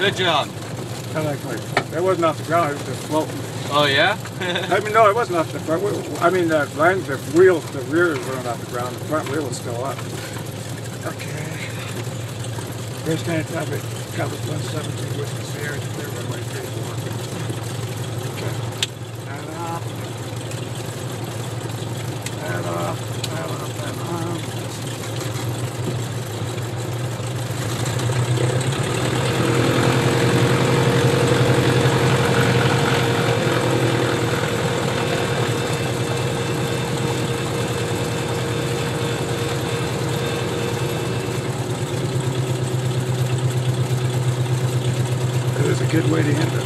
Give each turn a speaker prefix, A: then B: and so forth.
A: Good job.
B: That wasn't off the ground, it was just floating.
A: Oh yeah?
B: I mean, no, it wasn't off the front wheel. I mean, the wheels, the rear weren't off the ground. The front wheel was still up. Okay. First time traffic, covered 117 with the Sierra, clear runway 34. Okay. That off. That off. That off. That off. It was a good way to end it.